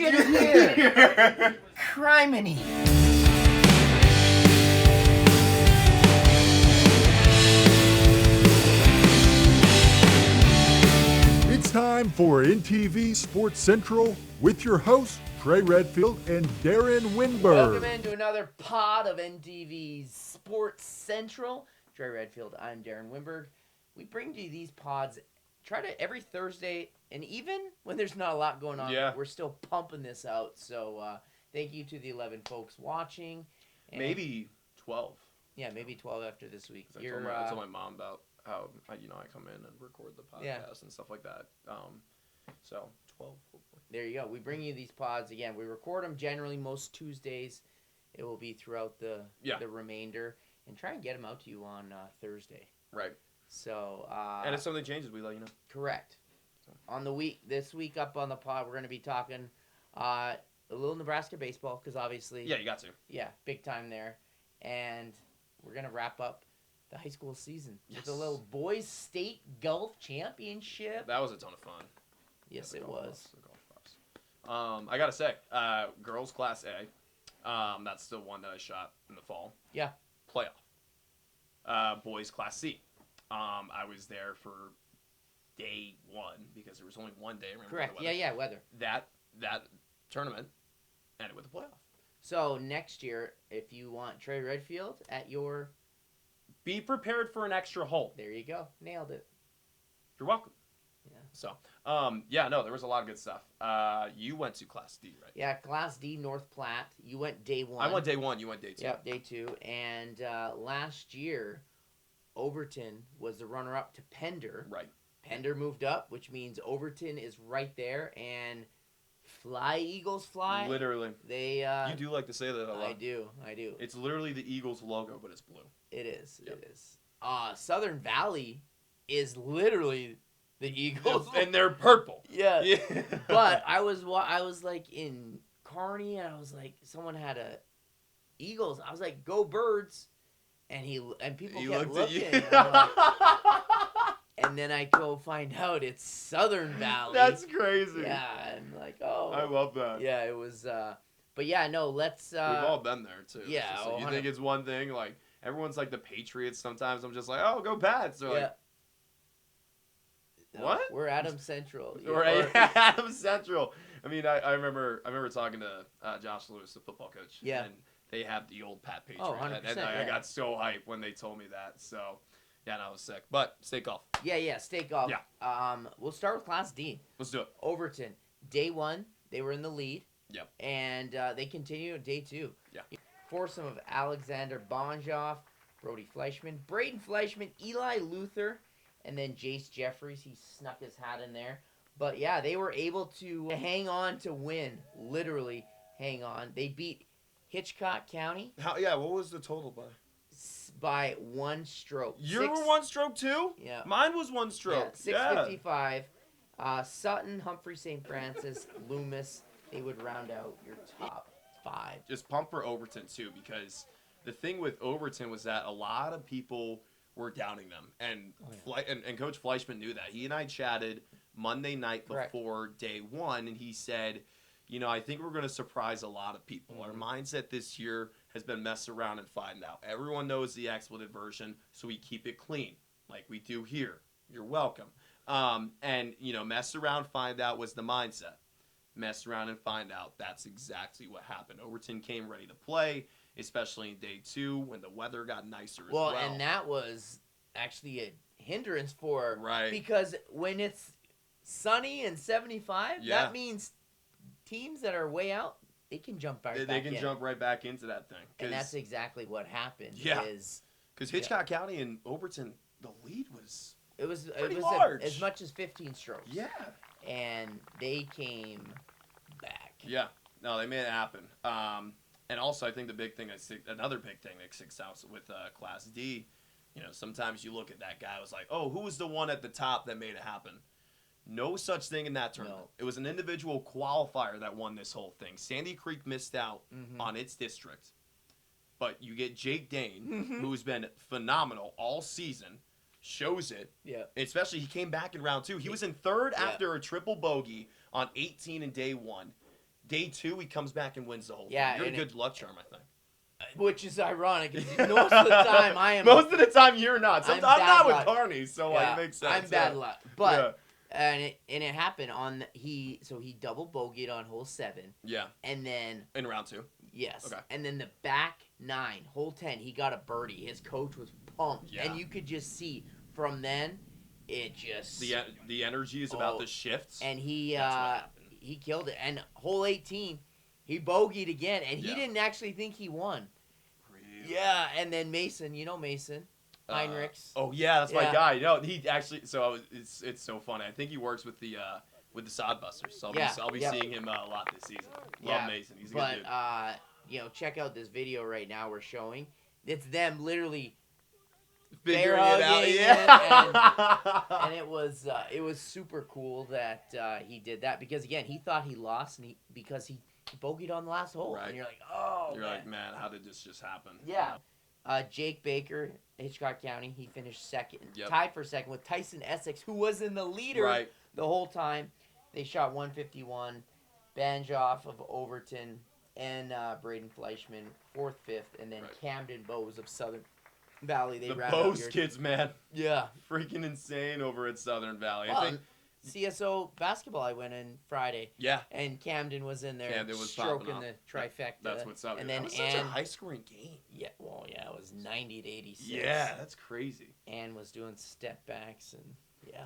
did it here! Criminy! It's time for NTV Sports Central with your hosts, Trey Redfield and Darren Winberg. Welcome into another pod of NTV's Sports Central. Trey Redfield, I'm Darren Winberg. We bring you these pods every Thursday, and even when there's not a lot going on, we're still pumping this out. So thank you to the 11 folks watching. And maybe 12. Yeah, maybe 12 after this week. I told my mom about how I come in and record the podcast and stuff like that. So 12, hopefully. There you go. We bring you these pods again. We record them generally most Tuesdays. It will be throughout the remainder, and try and get them out to you on Thursday. Right. So and if something changes, we let you know. Correct. So. This week up on the pod, we're going to be talking a little Nebraska baseball because obviously, you got to. Yeah, big time there, and we're going to wrap up the high school season with a little boys state golf championship. That was a ton of fun. Yes, it was. I gotta say, girls Class A, that's the one that I shot in the fall. Yeah. Playoff. Boys Class C. I was there for day one because there was only one day. Correct. Weather. That tournament ended with a playoff. So next year, if you want Trey Redfield at your... Be prepared for an extra hole. There you go. Nailed it. You're welcome. Yeah. So, there was a lot of good stuff. You went to Class D, right? Yeah, Class D, North Platte. You went day one. I went day one. You went day two. Yep, day two. And last year, Overton was the runner-up to Pender. Right. Pender moved up, which means Overton is right there. And fly, Eagles, fly. Literally. They. You do like to say that a lot. I do. It's literally the Eagles logo, but it's blue. It is. Yep. It is. Southern Valley is literally the Eagles, and they're purple. Yeah. But I was like in Kearney, and I was like, someone had a Eagles. I was like, "Go Birds!" And people kept looking. And then I go find out it's Southern Valley. That's crazy. Yeah, I'm like, oh. I love that. Yeah, it was. But yeah, no, let's. We've all been there too. Yeah. Like, you think it's one thing, like everyone's like the Patriots. Sometimes I'm just like, oh, go Pats. They're like, what? We're Adams Central. Adams Central. I mean, I remember talking to Josh Lewis, the football coach. Yeah. And they have the old Pat Patriot. Oh, 100%. And I got so hyped when they told me that. So, yeah, no, I was sick. But state golf. Yeah, state golf. Yeah. We'll start with Class D. Let's do it. Overton. Day one, they were in the lead. Yep. And they continue day two. Yeah. Foursome of Alexander Bonjoff, Brody Fleischman, Braden Fleischman, Eli Luther, and then Jace Jeffries. He snuck his hat in there. But, yeah, they were able to hang on to win. Literally hang on. They beat Hitchcock County. What was the total by one stroke. You were one stroke too? Yeah. Mine was one stroke. 655. Sutton, Humphrey St. Francis, Loomis. They would round out your top five. Just pump for Overton too, because the thing with Overton was that a lot of people were doubting them, and and Coach Fleischman knew that. He and I chatted Monday night before day one, and he said, I think we're going to surprise a lot of people. Mm-hmm. Our mindset this year has been mess around and find out. Everyone knows the expletive version, so we keep it clean, like we do here. You're welcome. And mess around, find out was the mindset. Mess around and find out. That's exactly what happened. Overton came ready to play, especially in day two when the weather got nicer as well. Well, and that was actually a hindrance for because when it's sunny and 75, that means teams that are way out, they can jump back in. They can jump right back into that thing. And that's exactly what happened. Yeah. Because Hitchcock County and Overton, the lead was large. As much as 15 strokes. Yeah. And they came back. Yeah. No, they made it happen. And also, I think another big thing that sticks out with Class D, sometimes you look at that guy, was like, oh, who was the one at the top that made it happen? No such thing in that tournament. No. It was an individual qualifier that won this whole thing. Sandy Creek missed out on its district. But you get Jake Dane, who's been phenomenal all season, shows it. Yeah. Especially he came back in round two. He was in third after a triple bogey on 18 in day one. Day 2, he comes back and wins the whole Yeah, thing. You're a and good luck charm, I think. which is ironic. 'Cause most of the time, I am. Most of the time, you're not. I'm Sometimes I'm not bad with luck. Carney, so Yeah, it makes sense. I'm bad yeah. luck, but Yeah. and it happened on he double bogeyed on hole 7, Yeah, and then in round 2. yes, Okay. and then the back 9, hole 10, he got a birdie. His coach was pumped, Yeah. and you could just see from then it just The energy is about Oh, the shifts. and he That's what happened. he killed it. And hole 18, he bogeyed again, and he Yeah. didn't actually think he won. Really? Yeah, and then Mason, Mason Heinrichs. Oh yeah, that's my Yeah. guy. No, he actually. So it's so funny. I think he works with the Sodbusters. So I'll be Yeah. seeing him a lot this season. Love Yeah, Mason. He's a but good dude. check out this video right now we're showing. It's them literally, Figuring bear it out. hugging Yeah. and it was super cool that he did that, because again he thought he lost because he bogeyed on the last hole, Right. and you're like, oh, You're man. like, man, how did this just happen? Yeah. Jake Baker, Hitchcock County, he finished second, Yep. tied for second with Tyson Essex, who was in the leader Right. the whole time. They shot 151. Banjoff of Overton and Braden Fleischman, 4th, 5th, and then Right. Camden Bowes of Southern Valley. They The round out Bose your- kids, man, Yeah. freaking insane over at Southern Valley. I Well, think. CSO basketball I went in Friday, Yeah, and Camden was in there Camden was popping stroking off. the trifecta. that's what's up. And That then was such a Ann, high-scoring game. it was 90 to 86. Yeah, that's crazy. Ann was doing step backs and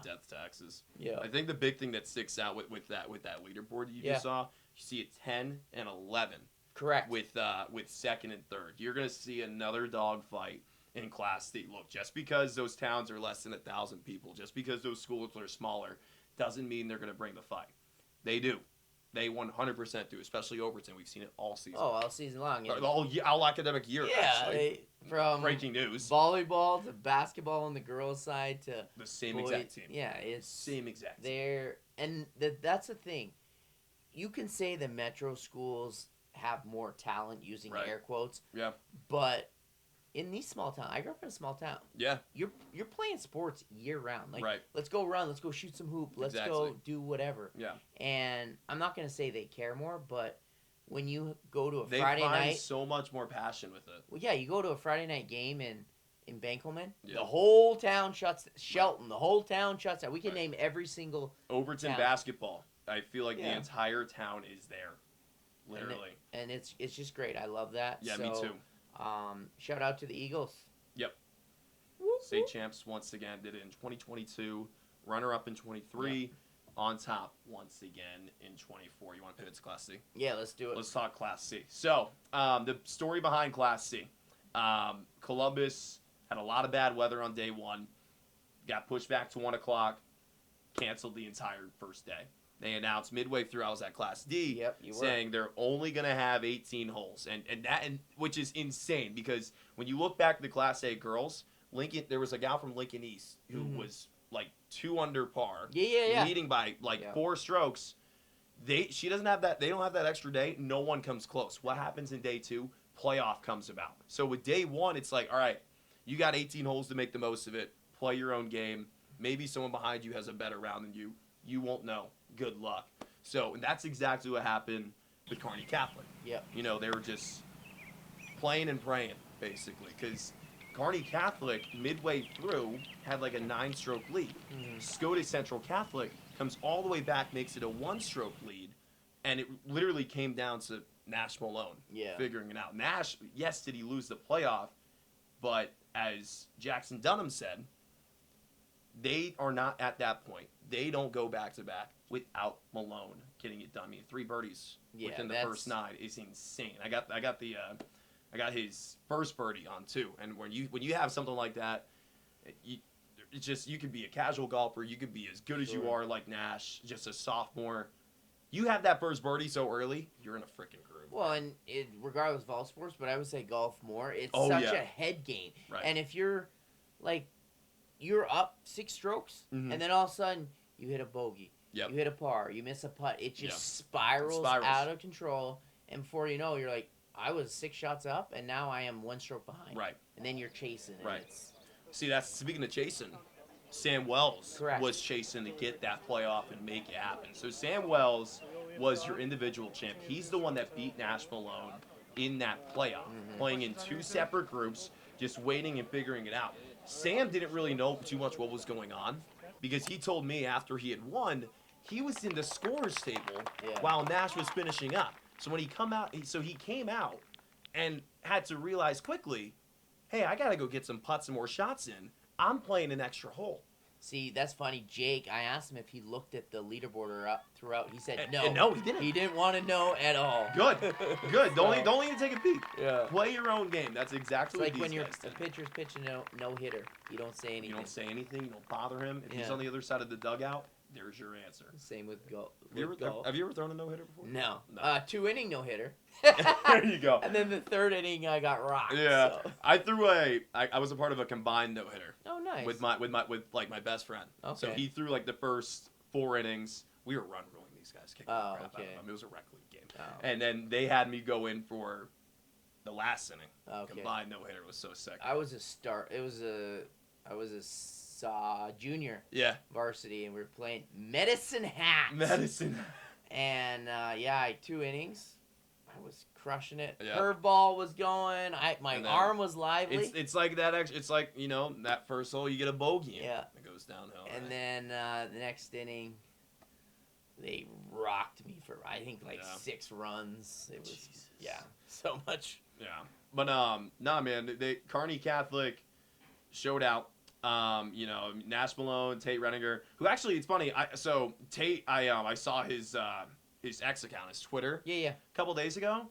Death taxes. yeah. I think the big thing that sticks out with that leaderboard you Yeah. just saw, you see a 10 and 11 Correct. with second and third. You're gonna see another dogfight in Class D. Look, just because those towns are less than 1,000 people, just because those schools are smaller, doesn't mean they're gonna bring the fight. They do. They 100% do, especially Overton. We've seen it all season. Oh, all season long. And All academic year. yeah, actually. from Breaking news. volleyball to basketball on the girls' side to The same boys. exact team. Yeah, it's Same exact team. there, and that's the thing. You can say the metro schools have more talent, using Right. air quotes, Yeah. but in these small towns, I grew up in a small town. Yeah. You're playing sports year round. Like, Right. let's go run, let's go shoot some hoop, let's Exactly. go do whatever. Yeah. And I'm not gonna say they care more, but when you go to a They Friday find night, so much more passion with it. well, yeah, you go to a Friday night game in Benkelman, Yeah. the whole town shuts. Shelton, the whole town shuts down. We can Right. name every single. Overton Town. basketball. I feel like the Yeah. entire town is there. Literally. And it's just great. I love that. Yeah, so, me too. Shout out to the Eagles. Yep. Whoop, State whoop. champs once again did it in 2022. Runner up in 23. On top once again in 24. You want to pivot to Class C? Yeah, let's do it. Let's talk Class C. So, the story behind Class C. Columbus had a lot of bad weather on day 1. Got pushed back to 1 o'clock. Canceled the entire first day. They announced midway through, I was at Class D, Yep, you were. saying they're only going to have 18 holes, and which is insane because when you look back at the Class A girls, there was a gal from Lincoln East who Mhm. was like 2 under par, Yeah. leading by like Yeah. 4 strokes. She doesn't have that. They don't have that extra day. No one comes close. What happens in day 2? Playoff comes about. So with day 1, it's like, all right, you got 18 holes to make the most of it. Play your own game. Maybe someone behind you has a better round than you. You won't know. Good luck. So, and that's exactly what happened with Kearney Catholic. Yep. You know, they were just playing and praying, basically, because Kearney Catholic, midway through, had like a 9-stroke lead. Mhm. Scotus Central Catholic comes all the way back, makes it a 1-stroke lead, and it literally came down to Nash Malone Yeah. figuring it out. Nash, yes, did he lose the playoff, but as Jackson Dunham said, they are not at that point. They don't go back-to-back without Malone getting it done. I mean, 3 birdies Yeah, within the that's- first 9 is insane. I got his first birdie on too, and when you have something like that, you could be a casual golfer, you could be as good as you Sure. are like Nash, just a sophomore. You have that first birdie so early, you're in a freaking groove. Well, and regardless of all sports, but I would say golf more. It's Oh, such yeah. a head game. Right. And if you're up 6 strokes, Mhm. and then all of a sudden you hit a bogey, Yep. you hit a par, you miss a putt, it just Yeah. spirals Spirals. out of control. And before you know, you're like, I was 6 shots up, and now I am 1 stroke behind. Right. And then you're chasing. And Right. It's, See, that's speaking of chasing. Sam Wells Correct. was chasing to get that playoff and make it happen. So Sam Wells was your individual champ. He's the one that beat Nash Malone in that playoff, playing in 2 separate groups, just waiting and figuring it out. Sam didn't really know too much what was going on because he told me after he had won, he was in the scorers table while Nash was finishing up. So when he came out and had to realize quickly, hey, I got to go get some putts and more shots in. I'm playing an extra hole. See, that's funny. Jake, I asked him if he looked at the leaderboard or up throughout. He said no. And no, he didn't. He didn't want to know at all. Good. Don't even take a peek. Yeah. Play your own game. That's exactly It's like what when these you're guys a did. pitcher's pitching no hitter. You don't say anything. You don't say anything. You don't bother him. If he's Yeah. on the other side of the dugout, there's your answer. Same with golf. Have you ever thrown a no-hitter before? No. No. 2-inning no hitter. There you go. And then the 3rd inning, I got rocked. Yeah, So. I threw I was a part of a combined no-hitter Oh, nice. with my best friend. So Okay. he threw like the first 4 innings. We were run-ruling these guys, kicking the crap out of okay. them. It was a rec league game. Oh. And then they had me go in for the last inning. Okay. Combined no-hitter was so sick. I was I was a junior Yeah. varsity, and we were playing Medicine Hat. Medicine. And I 2 innings. I was crushing it. Yeah. Curveball was going. My And then arm was lively. It's like that. It's like that first hole you get a bogey. Yeah. It goes downhill. And right? then the next inning, they rocked me for I think like Yeah. 6 runs. It was Jesus. so much. Yeah, but nah, man. They Kearney Catholic showed out. Nash Malone, Tate Redinger, who actually it's funny. Tate, I saw his X account, his Twitter, Yeah. a couple days ago.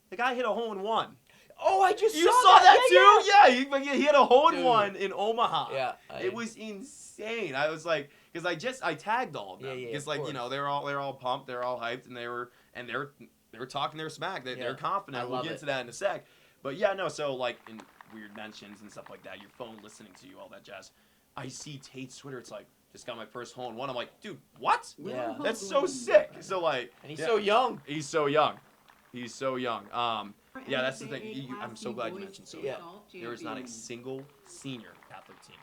The guy hit a hole in one. Oh, I just You saw saw that Yeah, too? Yeah, he had a hole in Dude. one in Omaha. Yeah. It was insane. I was like, because I tagged all of them. Yeah, Because of course. they're all pumped, they're all hyped, and they're talking their smack. They're Yeah. confident. I We'll love get it. to that in a sec. But yeah, no. So like in weird mentions and stuff like that, your phone listening to you, all that jazz. I see Tate's Twitter. It's like just got my first hole in one. I'm like, dude, what? Yeah. That's so sick. So like, And he's yeah, so young. He's so young. He's so young. Yeah, that's the thing. I'm so glad you mentioned so Yeah. young. There is not a single senior Catholic team.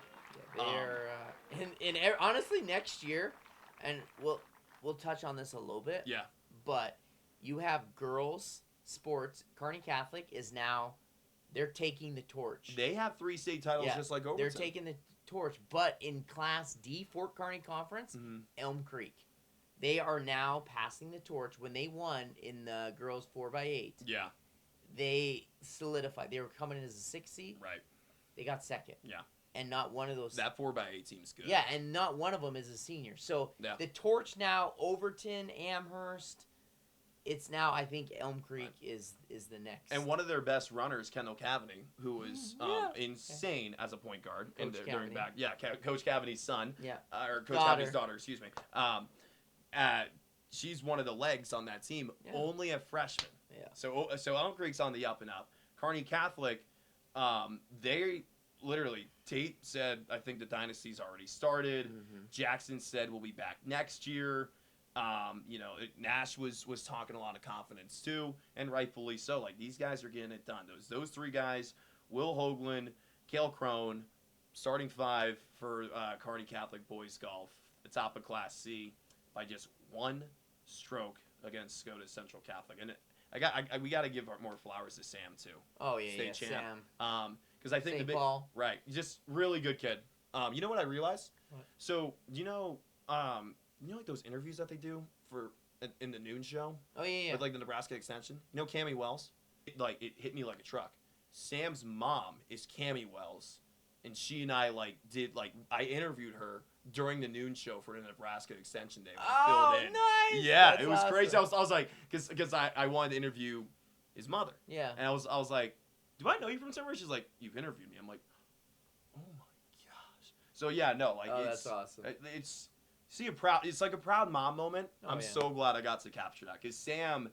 They're honestly next year, and we'll touch on this a little bit. Yeah. But you have girls sports. Kearney Catholic is now they're taking the torch. They have 3 state titles Yeah, just like Overton. They're taking the torch, but in Class D, Fort Kearney Conference, Mhm. Elm Creek, they are now passing the torch. When they won in the girls 4x8, Yeah, they solidified. They were coming in as a 6th seed. right. They got 2nd. Yeah. And not one of those. That 4x8 team's good. Yeah, and not one of them is a senior. So Yeah. the torch now, Overton, Amherst, it's now I think Elm Creek is the next. And one of their best runners, Kendall Cavaney, who was Yeah. insane as a point guard Coach during Cavaney. back. Yeah, Coach Cavaney's son. Yeah. Or Coach Daughter. Cavaney's daughter, excuse me. She's one of the legs on that team, Yeah. only a freshman. Yeah. So Elm Creek's on the up and up. Kearney Catholic, they literally, Tate said, I think the dynasty's already started. Mhm. Jackson said we'll be back next year. Nash was talking a lot of confidence too, and rightfully so. Like these guys are getting it done. Those 3 guys, Will Hoagland, Cale Crone, starting 5 for Kearney Catholic boys golf, the top of Class C, by just 1 stroke against Scotus Central Catholic. And we got to give more flowers to Sam too. Oh yeah, State yeah, champ. Sam. Because I think St. the big Paul. right, just really good kid. You know what I realized? What? So you know like those interviews that they do for in the noon show Oh yeah. with like the Nebraska Extension. You know Cammie Wells? It hit me like a truck. Sam's mom is Cammie Wells, and she and I I interviewed her during the noon show for the Nebraska Extension Day. When I Oh, filled in. nice. Yeah, That's it was awesome. crazy. I was like, because I wanted to interview his mother. Yeah. And I was like, do I know you from somewhere? She's like, you've interviewed me. I'm like, oh my gosh. So yeah, no, like Oh, it's that's awesome. it's like a proud mom moment. Oh, I'm yeah. so glad I got to capture that because Sam,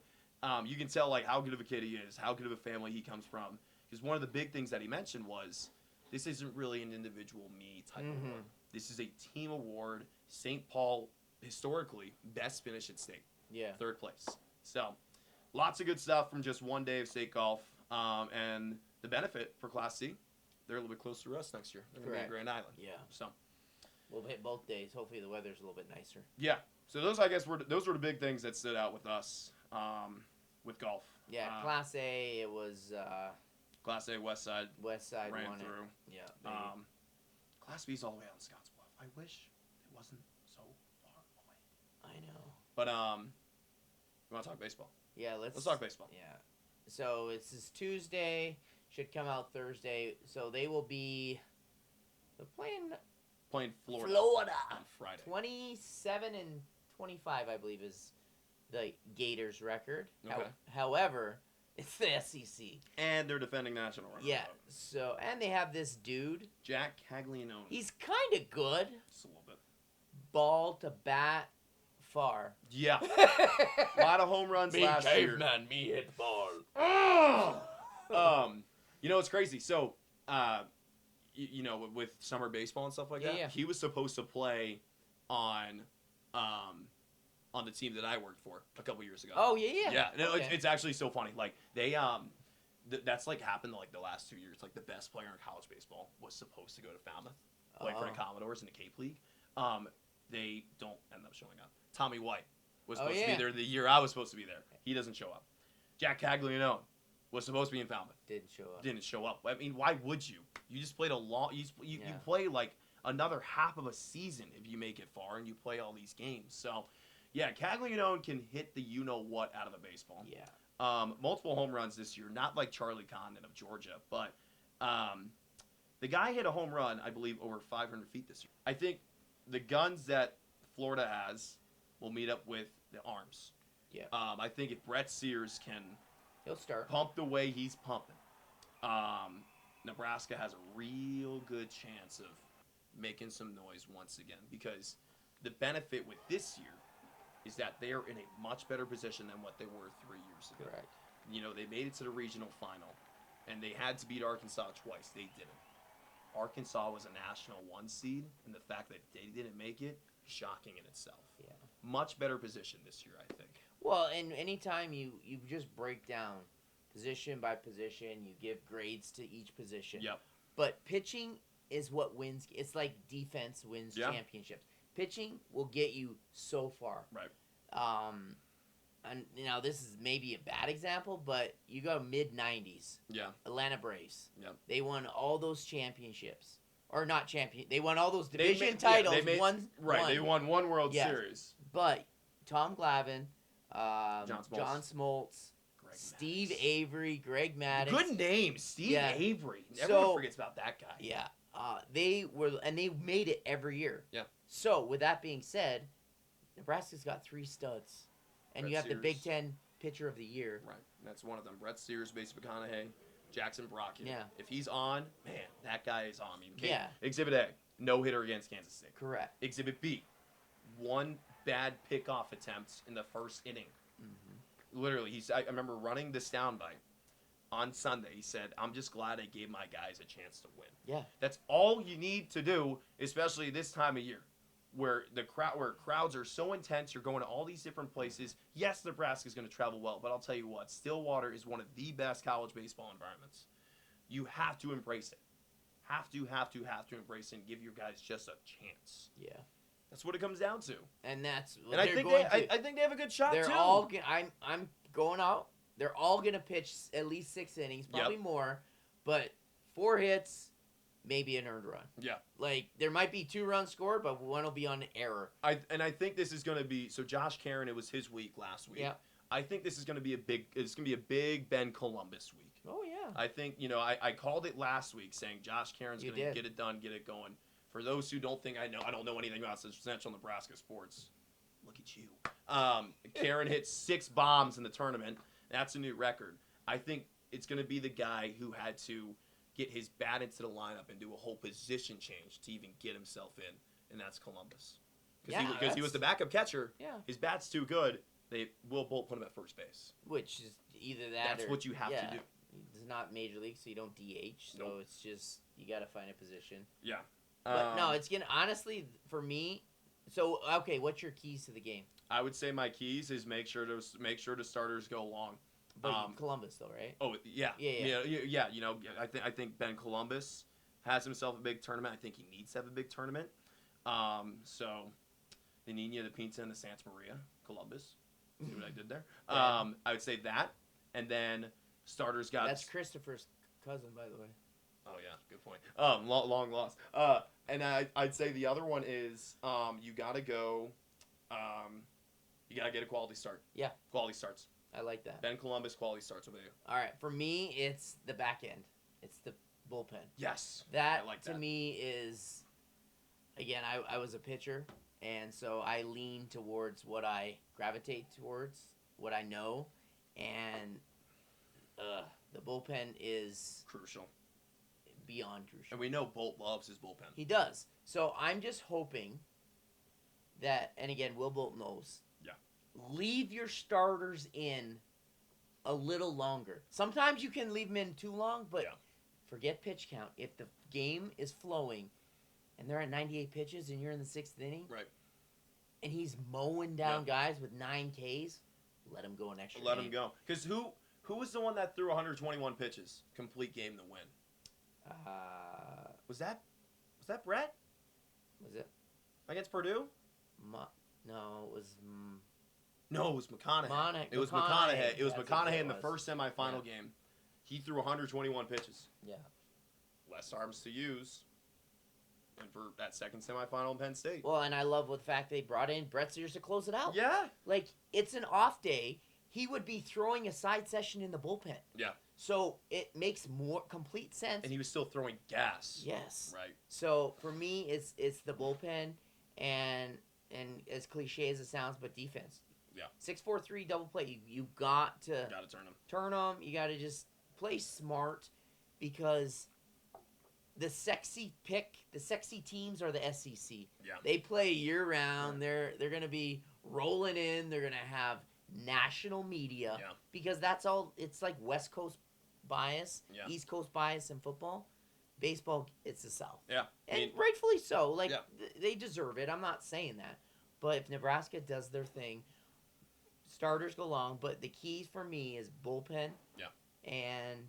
you can tell like how good of a kid he is, how good of a family he comes from. Because one of the big things that he mentioned was this isn't really an individual me type Mhm. award. This is a team award. St. Paul historically best finish at state. Yeah. 3rd place. So, lots of good stuff from just one day of state golf. And the benefit for Class C, they're a little bit closer to us next year. They're going to be in Correct. Grand Island. Yeah. So, We'll hit both days. Hopefully the weather's a little bit nicer. yeah. So those, I guess, were the big things that stood out with us with golf. Yeah, Class A, it was Class A West Side West Side ran won through. it. Yeah. Class B's all the way out in Scottsbluff. I wish it wasn't so far away. I know. But you want to talk baseball? Yeah, Let's talk baseball. Yeah. So it's this Tuesday. Should come out Thursday. So they're playing Florida on Friday. 27 and 25, I believe, is the Gators record. Okay. However, it's the SEC. And they're defending national runner-up. Yeah. So, and they have this dude. Jack Caglianone. He's kind of good. Just a little bit. Ball to bat far. Yeah. A lot of home runs last year. Me hit ball. It's crazy. So, with summer baseball and stuff like that, Yeah. he was supposed to play on the team that I worked for a couple years ago. Oh, yeah. Yeah. No, Okay. it's actually so funny. Like they that's like happened like the last 2 years. Like the best player in college baseball was supposed to go to Falmouth, play for the Commodores in the Cape League. They don't end up showing up. Tommy White was supposed to be there the year I was supposed to be there. He doesn't show up. Jack Caglianone was supposed to be in Falmouth. Didn't show up. I mean, why would you? You just played you play like another half of a season if you make it far and you play all these games. So, yeah, Caglianone can hit the you-know-what out of the baseball. Yeah. Multiple home runs this year, not like Charlie Condon of Georgia, but the guy hit a home run, I believe, over 500 feet this year. I think the guns that Florida has will meet up with the arms. Yeah. I think if Brett Sears can He'll start. pump the way he's pumping, Nebraska has a real good chance of making some noise once again, because the benefit with this year is that they are in a much better position than what they were 3 years ago. Correct. They made it to the regional final, and they had to beat Arkansas twice. They didn't. Arkansas was a national 1 seed, and the fact that they didn't make it, shocking in itself. Yeah. Much better position this year, I think. Well, and anytime you just break down position by position, you give grades to each position. Yep. But pitching is what wins. It's like defense wins championships. Pitching will get you so far. Right. And now this is maybe a bad example, but you go mid-90s. Yeah. Atlanta Braves. Yep. They won all those championships. Or not champion. They won all those division They titles. They won one World Yes. Series. But Tom Glavine, John Smoltz, Greg Steve Maddux. Avery, Greg Maddox. Good name, Steve Yeah. Avery. So- Everyone forgets about that guy. Yeah. They made it every year. Yeah. So with that being said, Nebraska's got 3 studs, and Brett you have the Big Sears. Ten Pitcher of the Year. Right. That's one of them. Brett Sears, Bates McConaughey, Jackson Brockett. Yeah. If he's on, man, that guy is on. I mean, Yeah. Exhibit A, no hitter against Kansas State. Correct. Exhibit B, 1 bad pickoff attempt in the first inning. Mm-hmm. Literally, I remember running this down by on Sunday. He said, "I'm just glad I gave my guys a chance to win." Yeah. That's all you need to do, especially this time of year, where crowds are so intense. You're going to all these different places. Yes, Nebraska's going to travel well, but I'll tell you what, Stillwater is one of the best college baseball environments. You have to embrace it. Have to embrace it and give your guys just a chance. Yeah. That's what it comes down to. And that's what And I they're think going to. I think they have a good shot They're too. all. I'm going out. They're all gonna pitch at least 6 innings, probably Yep. more, but 4 hits, maybe an earned run. Yeah. Like there might be 2 runs scored, but one will be on error. I think this is going to be so. Josh Caron, it was his week last week. Yeah. I think this is going to be a big Ben Columbus week. Oh yeah. I think I called it last week saying Josh Caron's You going to did. get it done, get it going. For those who don't think I don't know anything about Central Nebraska sports. Look at you. Caron hit 6 bombs in the tournament. That's a new record. I think it's going to be the guy who had to get his bat into the lineup and do a whole position change to even get himself in, and that's Columbus. Because he was the backup catcher. Yeah. His bat's too good. They will both put him at first base. Which is either that That's or what you have to do. It's not major league, so you don't DH. So Nope. it's just you got to find a position. Yeah. But no, it's gonna honestly for me. So okay, what's your keys to the game? I would say my keys is make sure the starters go long. But Columbus though, right? Oh yeah. Yeah. You know, I think Ben Columbus has himself a big tournament. I think he needs to have a big tournament. So the Nina, the Pinta, and the Santa Maria, Columbus. See what I did there? Yeah. I would say that, and then starters got. That's Christopher's cousin, by the way. Oh yeah, good point. Long lost. And I'd say the other one is you gotta go. You gotta get a quality start. Yeah. Quality starts. I like that. Ben Columbus quality starts with you. All right, for me, it's the back end. It's the bullpen. Yes. That I like to that. me is, again, I was a pitcher, and so I lean towards what I gravitate towards, what I know, and the bullpen is Crucial. beyond crucial. And we know Bolt loves his bullpen. He does. So I'm just hoping that, and again, Will Bolt knows. Yeah. Leave your starters in a little longer. Sometimes you can leave them in too long, but Yeah. forget pitch count. If the game is flowing and they're at 98 pitches and you're in the 6th inning, Right. and he's mowing down guys with 9 Ks, let him go an extra Let inning. him go. Because who was the one that threw 121 pitches, complete game to win? Was that Brett Was it? against Purdue? No, it was. No, it was McConaughey. It was McConaughey. McConaughey. It was That's McConaughey what in the it was. first semifinal game. He threw 121 pitches. Yeah. Less arms to use. And for that second semifinal in Penn State. Well, and I love the fact they brought in Brett Sears to close it out. Yeah. Like, it's an off day. He would be throwing a side session in the bullpen. Yeah. So it makes more complete sense. And he was still throwing gas. Yes. Right. So for me, it's the bullpen, and as cliche as it sounds, but defense. Yeah. 6-4-3 double play. You got to Got to turn him. turn them. You got to just play smart, because the sexy teams are the SEC. Yeah. They play year round. They're going to be rolling in. They're going to have national media, Yeah. because that's all. It's like West Coast bias, Yeah. East Coast bias in football. Baseball, it's the South. Yeah. And rightfully so. Like, Yeah. they deserve it. I'm not saying that. But if Nebraska does their thing, starters go long. But the keys for me is bullpen. Yeah. And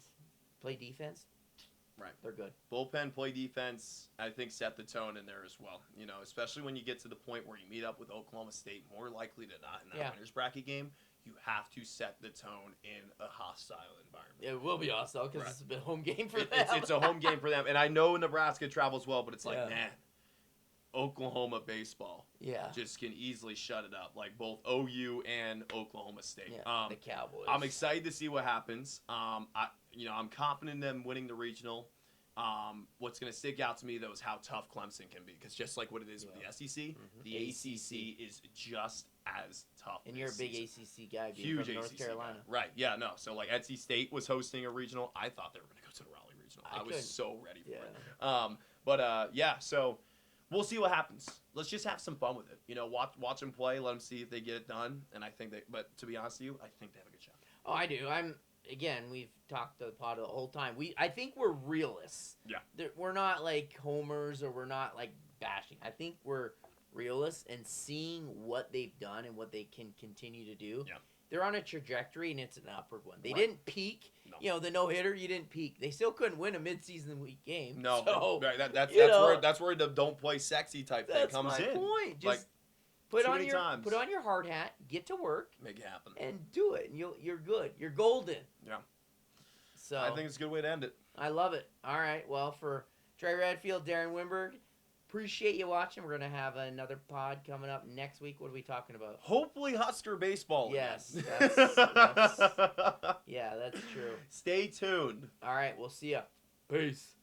play defense. Right. They're good. Bullpen, play defense, I think set the tone in there as well. You know, especially when you get to the point where you meet up with Oklahoma State, more likely than not in that winners bracket game, you have to set the tone in a hostile environment. It will be hostile because Right. it's a bit home game for them. It's a home game for them. And I know Nebraska travels well, but it's like, Yeah. man, Oklahoma baseball Yeah. just can easily shut it up, like both OU and Oklahoma State. Yeah. The Cowboys. I'm excited to see what happens. I'm confident in them winning the regional. What's going to stick out to me, though, is how tough Clemson can be. Because just like what it is with the SEC, the ACC is just as tough. And you're a this big season. ACC guy, being Huge from North ACC Carolina. guy. Right, yeah, no. So, like, NC State was hosting a regional. I thought they were going to go to the Raleigh regional. I was couldn't. so ready for Yeah. it. So we'll see what happens. Let's just have some fun with it. You know, watch them play. Let them see if they get it done. And I think but to be honest with you, I think they have a good shot. Oh, I do. We've talked to the pod the whole time. I think we're realists. Yeah. We're not like homers, or we're not like bashing. I think we're realists, and seeing what they've done and what they can continue to do. Yeah. They're on a trajectory, and it's an upward one. They Right. didn't peak. No. You know, the no-hitter, you didn't peak. They still couldn't win a mid-season week game. No, So, right, you that's where the don't play sexy type thing that's comes my in. point. Like, Just put too on many your times. put on your hard hat, get to work, Make it happen. and do it. And you're good. You're golden. Yeah. So I think it's a good way to end it. I love it. All right. Well, for Trey Redfield, Darren Wimberg, appreciate you watching. We're going to have another pod coming up next week. What are we talking about? Hopefully Husker baseball. Yes, again. Yeah, that's true. Stay tuned. All right. We'll see ya. Peace.